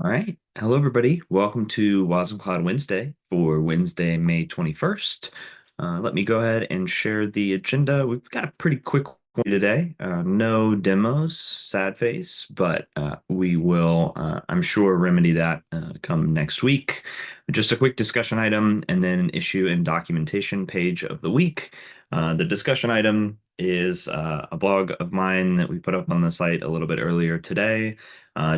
All right. Hello, everybody. Welcome to wasmCloud Wednesday for Wednesday, May 21st. Let me go ahead and share the agenda. We've got a pretty quick one today. No demos, sad face, but we will, I'm sure, remedy that come next week. Just a quick discussion item and then an issue and documentation page of the week. The discussion item is a blog of mine that we put up on the site a little bit earlier today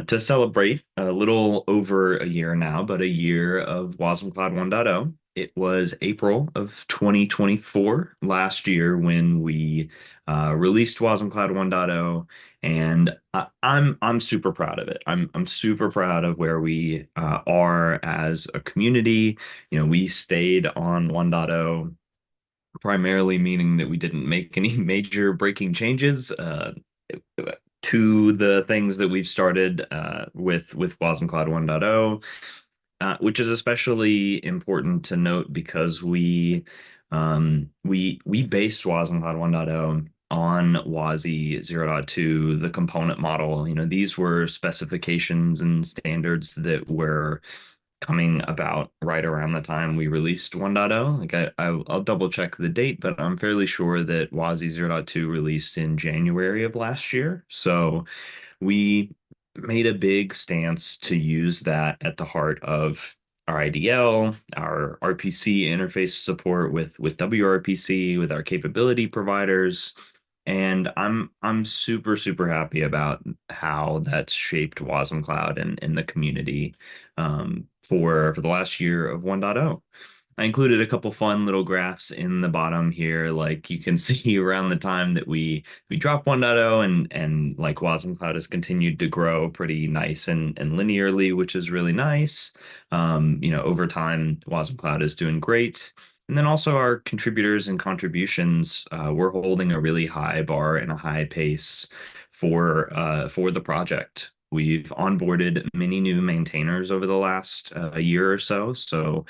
to celebrate a little over a year now, but a year of wasmCloud 1.0. It was April of 2024 last year when we released wasmCloud 1.0, and I'm super proud of it. I'm super proud of where we are as a community. We stayed on 1.0 primarily meaning that we didn't make any major breaking changes to the things that we've started with wasmCloud 1.0, which is especially important to note because we based wasmCloud 1.0 on WASI 0.2, the component model. These were specifications and standards that were coming about right around the time we released 1.0. Like I'll double check the date, but I'm fairly sure that WASI 0.2 released in January of last year. So we made a big stance to use that at the heart of our IDL, our RPC interface support with WRPC, with our capability providers. And I'm super happy about how that's shaped wasmCloud and the community for the last year of 1.0. I included a couple fun little graphs in the bottom here. Like you can see around the time that we dropped 1.0 and like wasmCloud has continued to grow pretty nice and linearly, which is really nice. Over time, wasmCloud is doing great. And then also our contributors and contributions, we're holding a really high bar and a high pace for the project. We've onboarded many new maintainers over the last year or so. So,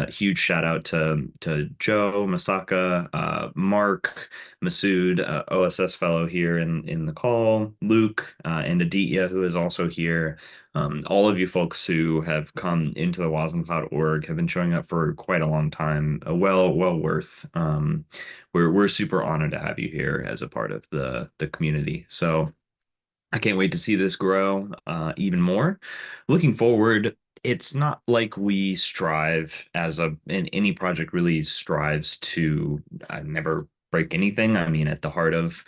huge shout out to Joe, Masaka, Mark, Masood, OSS fellow here in the call, Luke, and Aditya, who is also here. All of you folks who have come into the wasmCloud org have been showing up for quite a long time. Well worth. We're super honored to have you here as a part of the community. So I can't wait to see this grow even more. Looking forward, it's not like we strive and any project really strives to never break anything. I mean, at the heart of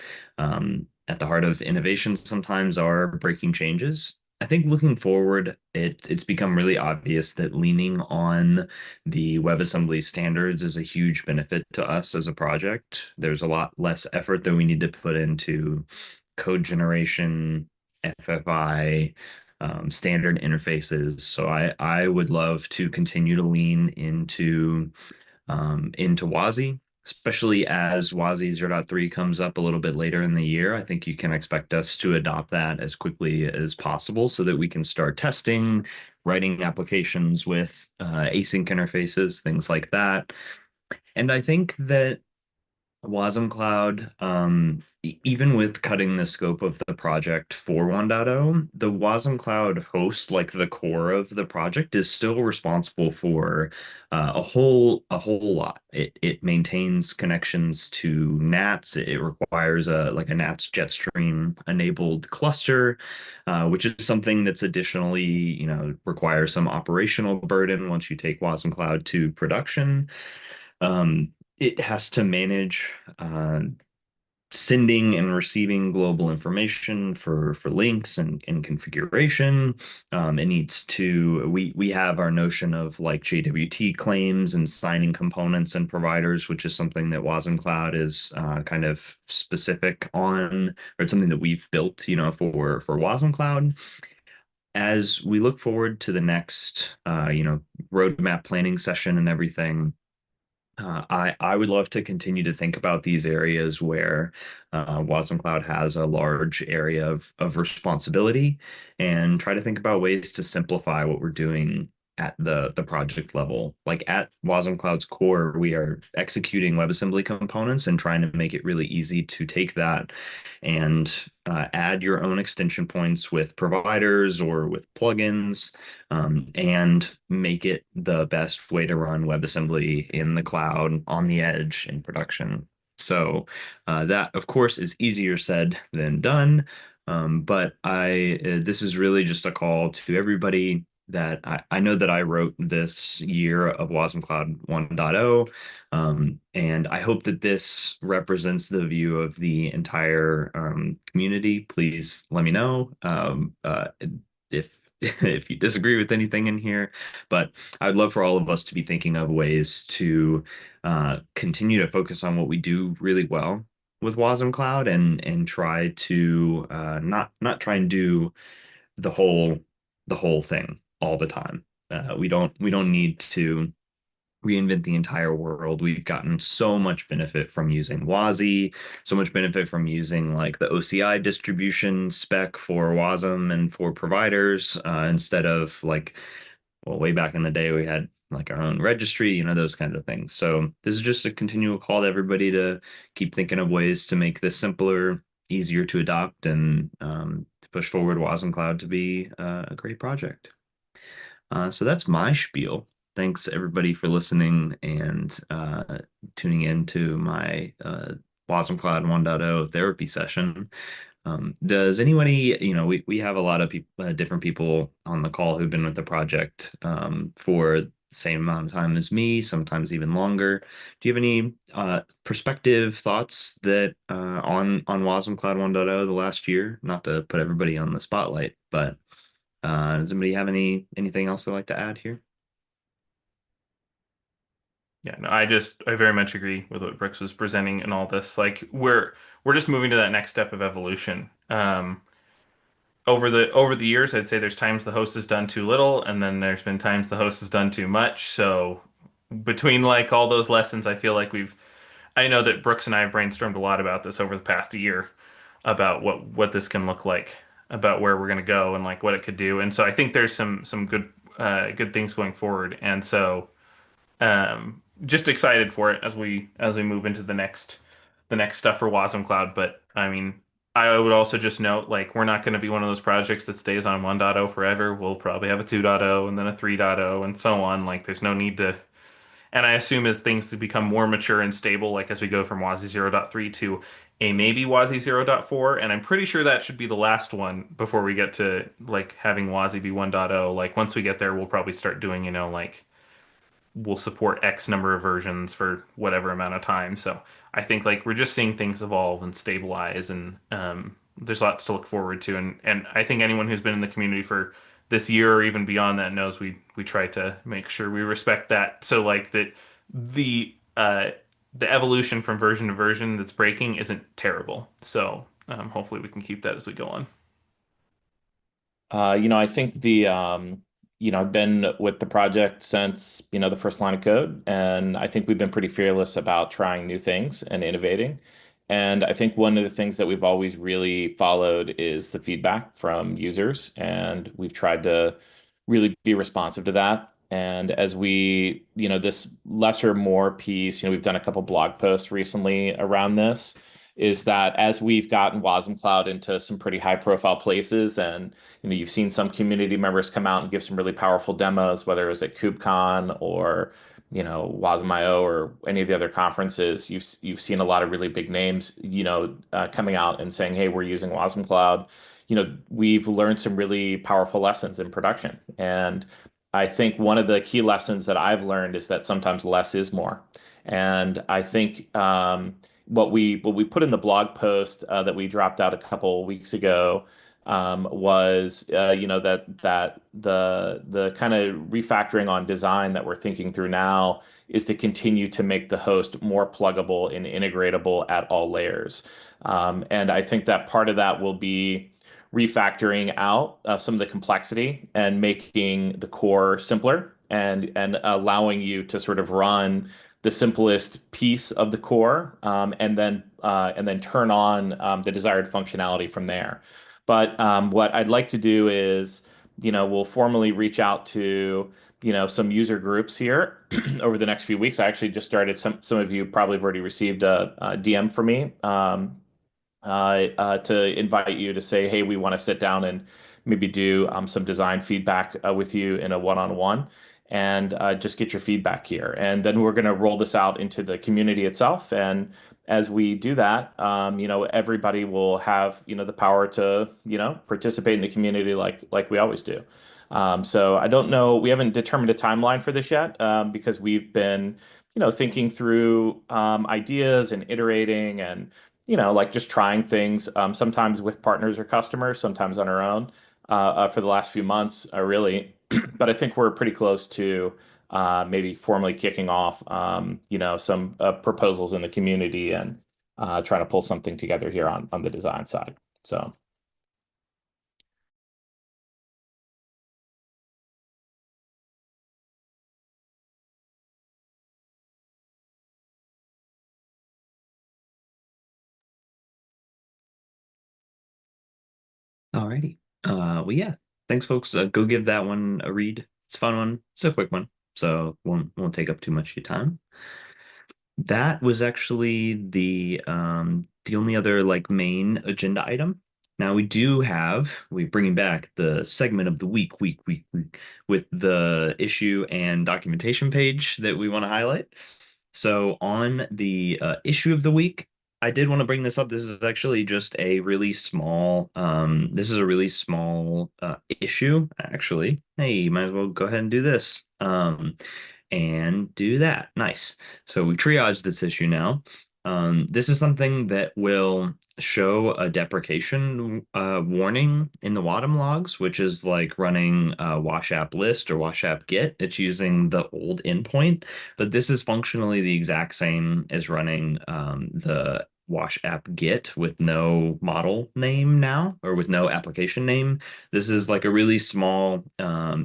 innovation sometimes are breaking changes. I think looking forward, it's become really obvious that leaning on the WebAssembly standards is a huge benefit to us as a project. There's a lot less effort that we need to put into code generation, FFI, standard interfaces. So I would love to continue to lean into WASI, especially as WASI 0.3 comes up a little bit later in the year. I think you can expect us to adopt that as quickly as possible so that we can start testing, writing applications with async interfaces, things like that. And I think that wasmCloud, even with cutting the scope of the project for 1.0, the wasmCloud host, like the core of the project, is still responsible for a whole lot. It maintains connections to NATs. It requires a NATS Jetstream enabled cluster, which is something that's additionally, requires some operational burden once you take wasmCloud to production. It has to manage sending and receiving global information for links and configuration. It needs to we have our notion of like JWT claims and signing components and providers, which is something that wasmCloud is kind of specific on, or it's something that we've built, for wasmCloud. As we look forward to the next, roadmap planning session and everything, I would love to continue to think about these areas where wasmCloud has a large area of responsibility and try to think about ways to simplify what we're doing at the project level. Like at wasmCloud's core, we are executing WebAssembly components and trying to make it really easy to take that and add your own extension points with providers or with plugins, and make it the best way to run WebAssembly in the cloud, on the edge, in production. So that, of course, is easier said than done. But this is really just a call to everybody that I know that I wrote this year of wasmCloud 1.0, and I hope that this represents the view of the entire community. Please let me know if if you disagree with anything in here, but I'd love for all of us to be thinking of ways to continue to focus on what we do really well with Wasm Cloud and try to not try and do the whole thing all the time. We don't need to reinvent the entire world. We've gotten so much benefit from using WASI, so much benefit from using like the OCI distribution spec for WASM and for providers, instead of like, well, way back in the day we had like our own registry, those kinds of things. So this is just a continual call to everybody to keep thinking of ways to make this simpler, easier to adopt, and to push forward Wasm Cloud to be a great project. So that's my spiel. Thanks everybody for listening and tuning in to my Wasm Cloud 1.0 therapy session. Does anybody, we have a lot of people, different people on the call who've been with the project for the same amount of time as me, sometimes even longer. Do you have any perspective thoughts that on Wasm Cloud 1.0 the last year? Not to put everybody on the spotlight, but does anybody have anything else they'd like to add here? Yeah, no, I very much agree with what Brooks was presenting and all this. Like we're just moving to that next step of evolution. Over the years, I'd say there's times the host has done too little, and then there's been times the host has done too much. So between like all those lessons, I feel like I know that Brooks and I have brainstormed a lot about this over the past year about what this can look like, about where we're going to go and like what it could do. And so I think there's some good things going forward. And so just excited for it as we move into the next stuff for Wasm Cloud. But I mean, I would also just note like we're not going to be one of those projects that stays on 1.0 forever. We'll probably have a 2.0 and then a 3.0 and so on. Like there's no need to. And I assume as things become more mature and stable, like as we go from WASI 0.3 to a maybe WASI 0.4, and I'm pretty sure that should be the last one before we get to like having WASI be 1.0. Like once we get there, we'll probably start doing, like will support X number of versions for whatever amount of time. So I think like we're just seeing things evolve and stabilize, and there's lots to look forward to. And I think anyone who's been in the community for this year or even beyond that knows we try to make sure we respect that. So like that the evolution from version to version that's breaking isn't terrible. So hopefully we can keep that as we go on. I think I've been with the project since, the first line of code, and I think we've been pretty fearless about trying new things and innovating. And I think one of the things that we've always really followed is the feedback from users, and we've tried to really be responsive to that. And as this lesser more piece, we've done a couple blog posts recently around this, is that as we've gotten Wasm Cloud into some pretty high profile places, and you've seen some community members come out and give some really powerful demos, whether it was at KubeCon or WasmIO or any of the other conferences. You've seen a lot of really big names, coming out and saying, "Hey, we're using Wasm Cloud." We've learned some really powerful lessons in production, and I think one of the key lessons that I've learned is that sometimes less is more. And I think what we put in the blog post that we dropped out a couple weeks ago was that the kind of refactoring on design that we're thinking through now is to continue to make the host more pluggable and integratable at all layers. And I think that part of that will be refactoring out some of the complexity and making the core simpler and allowing you to sort of run the simplest piece of the core, and then turn on the desired functionality from there. But what I'd like to do is, we'll formally reach out to, some user groups here over the next few weeks. I actually just started. Some of you probably have already received a DM from me to invite you to say, hey, we want to sit down and maybe do some design feedback with you in a one-on-one and just get your feedback here. And then we're going to roll this out into the community itself. And as we do that, everybody will have, the power to, participate in the community like we always do. So I don't know, we haven't determined a timeline for this yet because we've been, thinking through ideas and iterating and like just trying things, sometimes with partners or customers, sometimes on our own, for the last few months, really. But I think we're pretty close to maybe formally kicking off, some proposals in the community and trying to pull something together here on the design side. So. Alrighty. Well, yeah. Thanks, folks. Go give that one a read. It's a fun one. It's a quick one, so won't take up too much of your time. That was actually the only other like main agenda item. Now we bringing back the segment of the week with the issue and documentation page that we want to highlight. So on the issue of the week, I did want to bring this up. This is actually just a really small this is a really small issue actually. Hey, might as well go ahead and do this. And do that. Nice. So we triaged this issue now. This is something that will show a deprecation warning in the Wasm logs, which is like running wash app list or wash app get. It's using the old endpoint, but this is functionally the exact same as running the wash app get with no model name now, or with no application name. This is like a really small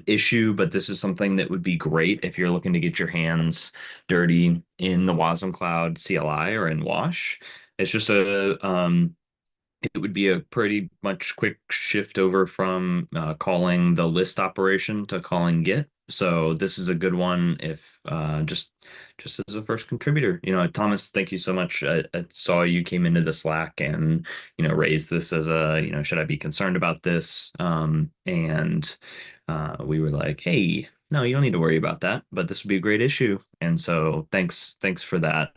issue, but this is something that would be great if you're looking to get your hands dirty in the wasmCloud CLI or in Wash. It's just it would be a pretty much quick shift over from calling the list operation to calling get. So this is a good one if just as a first contributor. Thomas, thank you so much. I saw you came into the Slack and raised this as a should I be concerned about this? And we were like, hey, no, you don't need to worry about that, but this would be a great issue. And so thanks for that.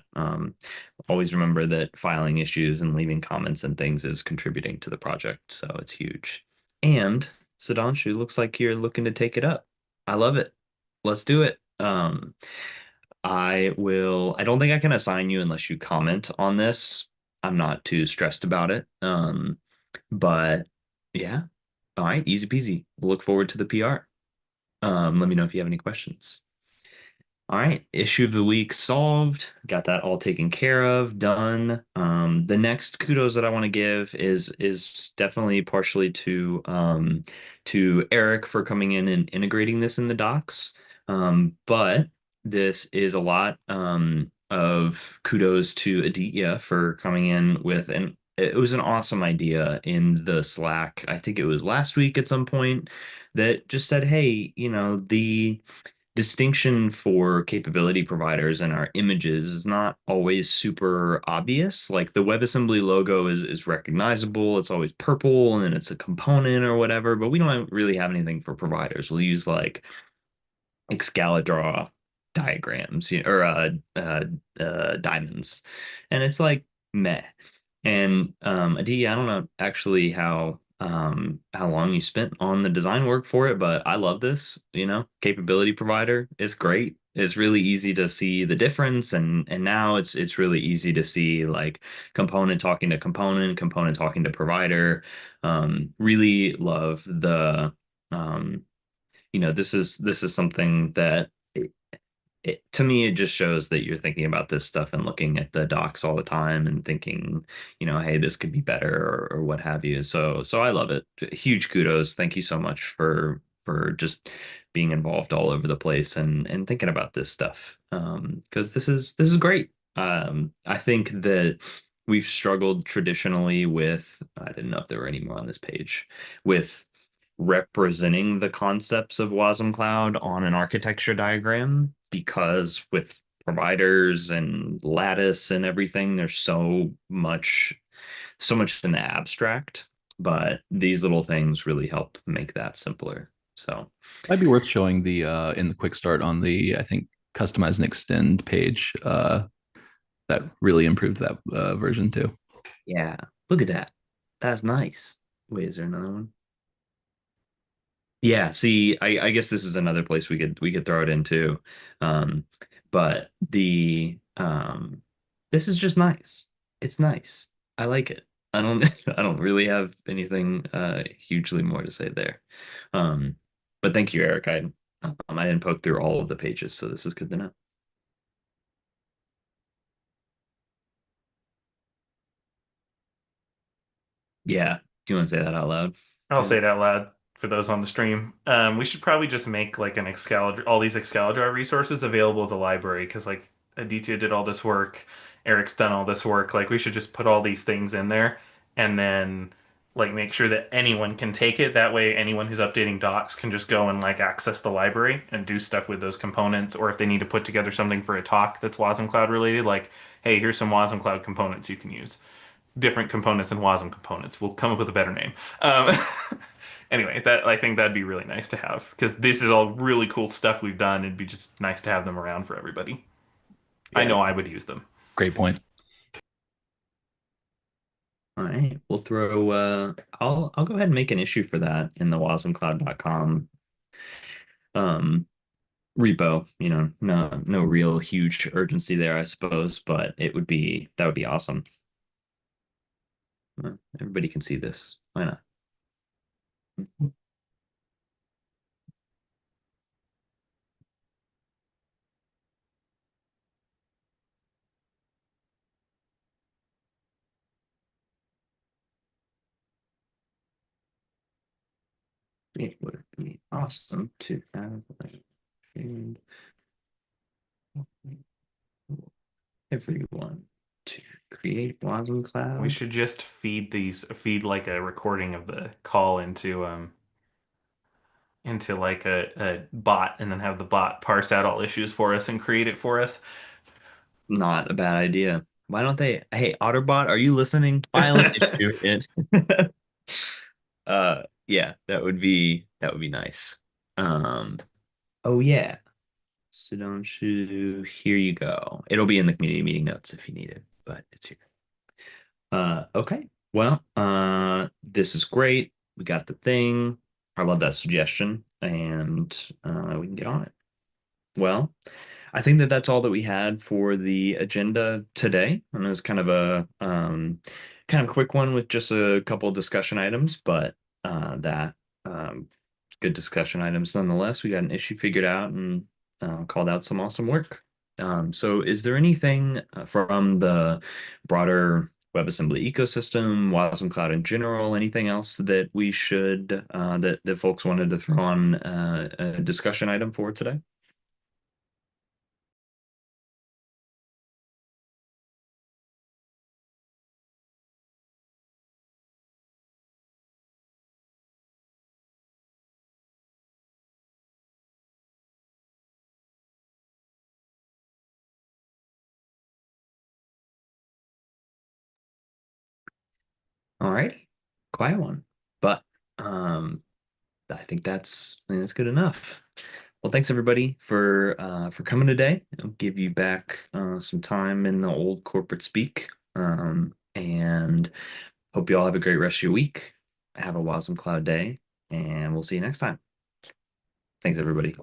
Always remember that filing issues and leaving comments and things is contributing to the project, so it's huge. And Sudhanshu, looks like you're looking to take it up. I love it. Let's do it. I don't think I can assign you unless you comment on this. I'm not too stressed about it. But yeah. All right, easy peasy. We'll look forward to the PR. Let me know if you have any questions. All right, issue of the week solved. Got that all taken care of, done. The next kudos that I want to give is definitely partially to Eric for coming in and integrating this in the docs. But this is a lot of kudos to Aditya for coming in with it was an awesome idea in the Slack. I think it was last week at some point that just said, hey, the distinction for capability providers and our images is not always super obvious. Like the WebAssembly logo is recognizable. It's always purple and then it's a component or whatever, but we don't really have anything for providers. We'll use like Excalidraw diagrams or diamonds. And it's like meh. And Adi, I don't know actually how long you spent on the design work for it, but I love this, capability provider is great. It's really easy to see the difference and now it's really easy to see like component talking to component talking to provider. Really love the this is something that to me, it just shows that you're thinking about this stuff and looking at the docs all the time and thinking, hey, this could be better or what have you. So I love it. Huge kudos. Thank you so much for just being involved all over the place and thinking about this stuff. Because this is great. I think that we've struggled traditionally with, I didn't know if there were any more on this page, with representing the concepts of wasmCloud on an architecture diagram, because with providers and lattice and everything, there's so much in the abstract, but these little things really help make that simpler. So Might be worth showing the in the quick start on the, I think, customize and extend page. That really improved that version too. yeah, look at that. That's nice. Wait, is there another one? Yeah, see, I guess this is another place we could throw it into. Um, but this is just nice. It's nice. I like it. I don't I don't really have anything hugely more to say there. Um, but thank you, Eric. I didn't poke through all of the pages, so this is good to know. Yeah. Do you want to say that out loud? I'll say it out loud for those on the stream. We should probably just make like an Excalibur, all these Excalibur resources available as a library because like Aditya did all this work, Eric's done all this work. Like we should just put all these things in there and then like make sure that anyone can take it. That way, anyone who's updating docs can just go and like access the library and do stuff with those components. Or if they need to put together something for a talk that's wasmCloud related, like, hey, here's some wasmCloud components you can use, different components and Wasm components. We'll come up with a better name. Um, anyway, that I think that'd be really nice to have because this is all really cool stuff we've done. It'd be just nice to have them around for everybody. I Yeah. know I would use them. Great point. All right, we'll throw I'll go ahead and make an issue for that in the wasmcloud.com um repo. No real huge urgency there, I suppose, but that would be awesome. Everybody can see this. Why not? It would be awesome to have and everyone to create Wasm We Cloud. should just feed like a recording of the call into like a bot and then have the bot parse out all issues for us and create it for us. Not a bad idea. Why don't they? Hey, Otterbot, are you listening? File an issue in. Yeah, that would be nice. Um, oh yeah. So don't you? Here you go. It'll be in the community meeting notes if you need it, but it's here. Okay. Well, this is great. We got the thing. I love that suggestion, and we can get on it. Well, I think that that's all that we had for the agenda today. And it was kind of a quick one with just a couple of discussion items, but that good discussion items nonetheless. We got an issue figured out and called out some awesome work. So is there anything from the broader WebAssembly ecosystem, Wasm Cloud in general, anything else that we should that folks wanted to throw on a discussion item for today? All right, quiet one. But I think that's good enough. Well, thanks everybody for coming today. I'll give you back some time in the old corporate speak. And hope you all have a great rest of your week. Have a Wasm Cloud day, and we'll see you next time. Thanks everybody.